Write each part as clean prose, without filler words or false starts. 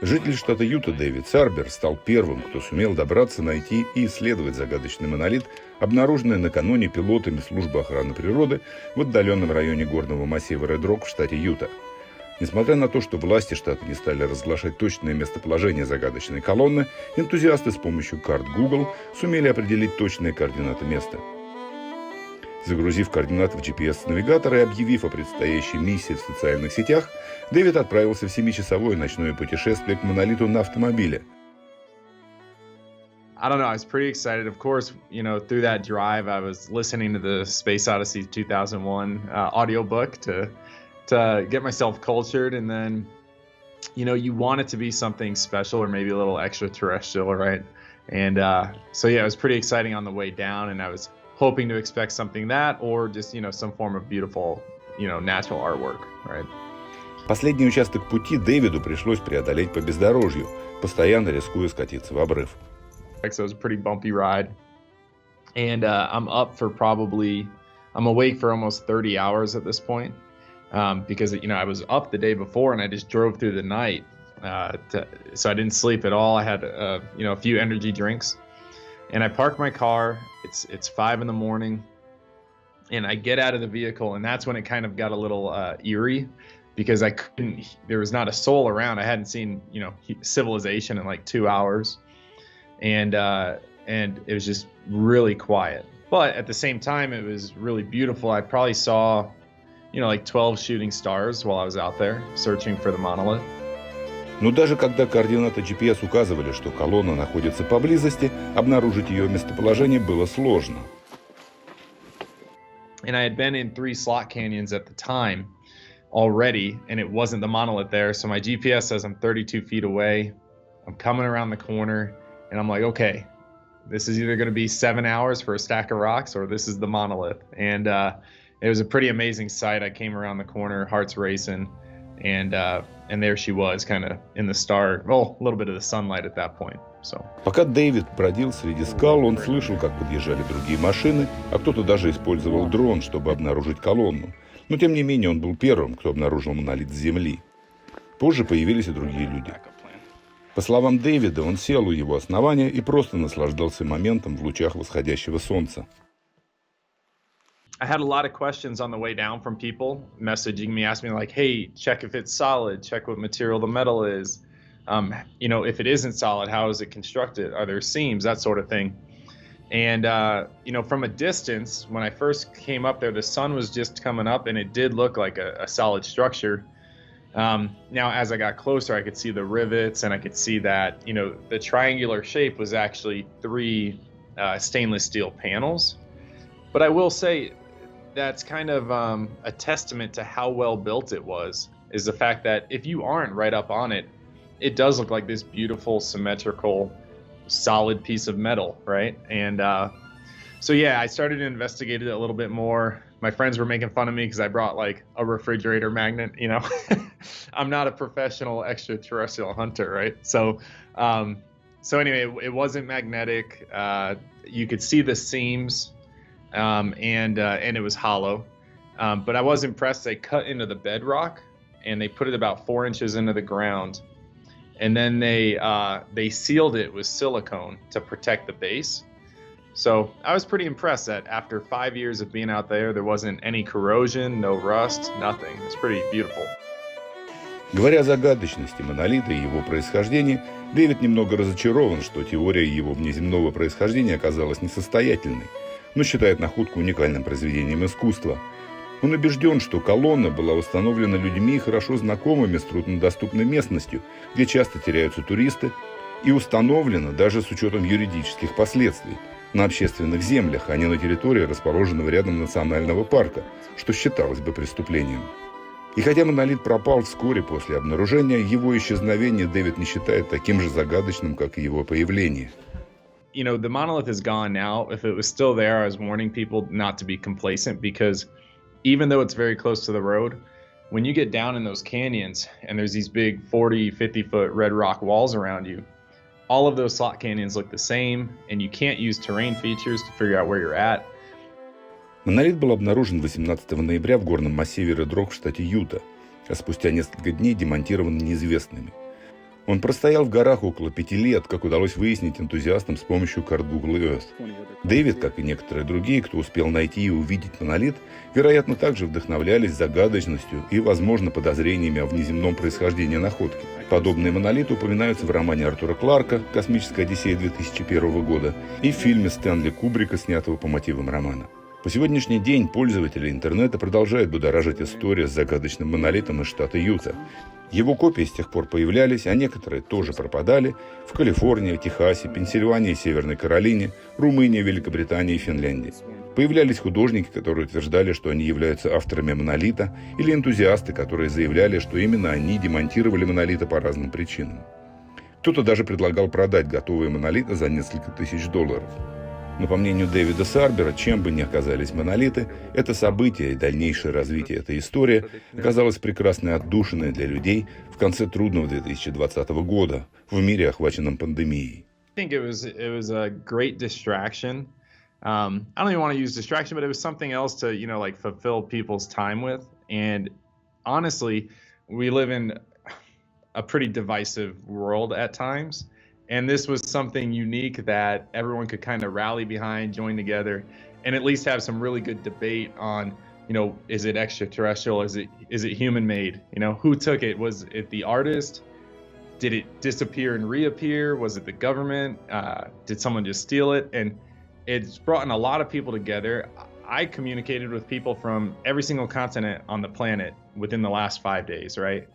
Житель штата Юта Дэвид Сарбер стал первым, кто сумел добраться, найти и исследовать загадочный монолит, обнаруженный накануне пилотами службы охраны природы в отдаленном районе горного массива Ред-Рок в штате Юта. Несмотря на то, что власти штата не стали разглашать точное местоположение загадочной колонны, энтузиасты с помощью карт Google сумели определить точные координаты места. Загрузив координаты в GPS-навигатор и объявив о предстоящей миссии в социальных сетях, Дэвид отправился в 7-часовое ночное путешествие к монолиту на автомобиле. I don't know, I was pretty excited. Of course, through that drive, I was listening to the Space Odyssey 2001 audiobook to get myself cultured. And then, you want it to be something special or maybe a little extraterrestrial, right? And so, yeah, it was pretty exciting on the way down. And I was hoping to expect something that or just, some form of beautiful, natural artwork, right? Последний участок пути Дэвиду пришлось преодолеть по бездорожью, постоянно рискуя скатиться в обрыв. So it was a pretty bumpy ride. And I'm awake for almost 30 hours at this point because, I was up the day before and I just drove through the night. So I didn't sleep at all. I had, a few energy drinks. And I parked my car. It's 5 a.m. and I get out of the vehicle, and that's when it kind of got a little eerie because there was not a soul around. I hadn't seen, civilization in like 2 hours, and it was just really quiet. But at the same time, it was really beautiful. I probably saw, like 12 shooting stars while I was out there searching for the monolith. Но даже когда координаты GPS указывали, что колонна находится поблизости, обнаружить ее местоположение было сложно. And I had been in 3 slot canyons at the time already, and it wasn't the monolith there. So my GPS says I'm 32 feet away. I'm coming around the corner, and I'm like, okay, this is either going to be 7 hours for a stack of rocks, or this is the monolith. And it was a pretty amazing sight. I came around the corner, hearts racing. And there she was, kind of in the a little bit of the sunlight at that point. So. Пока Дэвид бродил среди скал, он слышал, как подъезжали другие машины, а кто-то даже использовал дрон, чтобы обнаружить колонну. Но тем не менее он был первым, кто обнаружил монолит с земли. Позже появились и другие люди. По словам Дэвида, он сел у его основания и просто наслаждался моментом в лучах восходящего солнца. I had a lot of questions on the way down from people messaging me, asking me like, hey, check if it's solid, check what material the metal is. If it isn't solid, how is it constructed? Are there seams? That sort of thing. And, from a distance, when I first came up there, the sun was just coming up and it did look like a solid structure. Now, as I got closer, I could see the rivets and I could see that, the triangular shape was actually 3 stainless steel panels. But I will say, that's kind of a testament to how well built it was, is the fact that if you aren't right up on it, it does look like this beautiful, symmetrical, solid piece of metal, right? And so, yeah, I started to investigate it a little bit more. My friends were making fun of me because I brought like a refrigerator magnet, I'm not a professional extraterrestrial hunter, right? So anyway, it wasn't magnetic. You could see the seams. And it was hollow. But I was impressed. They cut into the bedrock and they put it about 4 inches into the ground. And then they sealed it with silicone to protect the base. So I was pretty impressed that after 5 years of being out there wasn't any corrosion, no rust, nothing. It's pretty beautiful. Говоря о загадочности монолита и его происхождении, Дэвид немного разочарован, что теория его внеземного происхождения оказалась несостоятельной, но считает находку уникальным произведением искусства. Он убежден, что колонна была установлена людьми, хорошо знакомыми с труднодоступной местностью, где часто теряются туристы, и установлена даже с учетом юридических последствий на общественных землях, а не на территории, расположенного рядом национального парка, что считалось бы преступлением. И хотя монолит пропал вскоре после обнаружения, его исчезновение Дэвид не считает таким же загадочным, как и его появление. The monolith is gone now. If it was still there, I was warning people not to be complacent because even though it's very close to the road, when you get down in those canyons and there's these big 40, 50-foot red rock walls around you, all of those slot canyons look the same, and you can't use terrain features to figure out where you're at. Монолит был обнаружен 18 ноября в горном массиве Ред-Рок в штате Юта, а спустя несколько дней демонтирован неизвестными. Он простоял в горах около 5 лет, как удалось выяснить энтузиастам с помощью карт Google и Earth. Дэвид, как и некоторые другие, кто успел найти и увидеть монолит, вероятно, также вдохновлялись загадочностью и, возможно, подозрениями о внеземном происхождении находки. Подобные монолиты упоминаются в романе Артура Кларка «Космическая Одиссея» 2001 года и в фильме Стэнли Кубрика, снятого по мотивам романа. По сегодняшний день пользователи интернета продолжают будоражить историю с загадочным монолитом из штата Юта. Его копии с тех пор появлялись, а некоторые тоже пропадали в Калифорнии, Техасе, Пенсильвании, Северной Каролине, Румынии, Великобритании и Финляндии. Появлялись художники, которые утверждали, что они являются авторами монолита, или энтузиасты, которые заявляли, что именно они демонтировали монолиты по разным причинам. Кто-то даже предлагал продать готовые монолиты за несколько тысяч долларов. Но по мнению Дэвида Сарбера, чем бы ни оказались монолиты, это событие и дальнейшее развитие этой истории оказалось прекрасной отдушиной для людей в конце трудного 2020 года в мире, охваченном пандемией. I think it was a great distraction. I don't even want to use distraction, but it was something else to, like fulfill people's time with. And honestly, we live in a pretty divisive world at times. And this was something unique that everyone could kind of rally behind, join together, and at least have some really good debate on, is it extraterrestrial? Is it human made? Who took it? Was it the artist? Did it disappear and reappear? Was it the government? Did someone just steal it? And it's brought in a lot of people together. I communicated with people from every single continent on the planet within the last 5 days, right?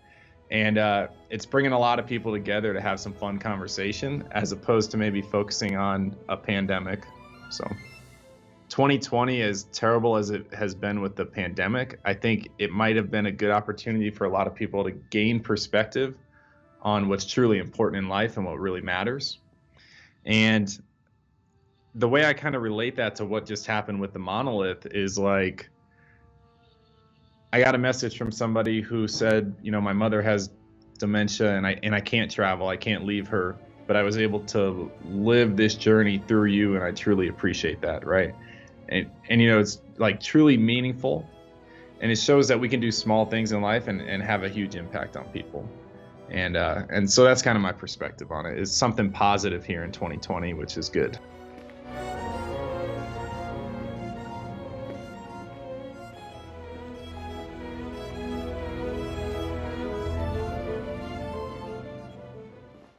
And it's bringing a lot of people together to have some fun conversation as opposed to maybe focusing on a pandemic. So 2020, as terrible as it has been with the pandemic, I think it might have been a good opportunity for a lot of people to gain perspective on what's truly important in life and what really matters. And the way I kind of relate that to what just happened with the monolith is like, I got a message from somebody who said, my mother has dementia and I can't travel, I can't leave her, but I was able to live this journey through you, and I truly appreciate that, right? And it's like truly meaningful, and it shows that we can do small things in life and have a huge impact on people. And so that's kind of my perspective on it. It's something positive here in 2020, which is good.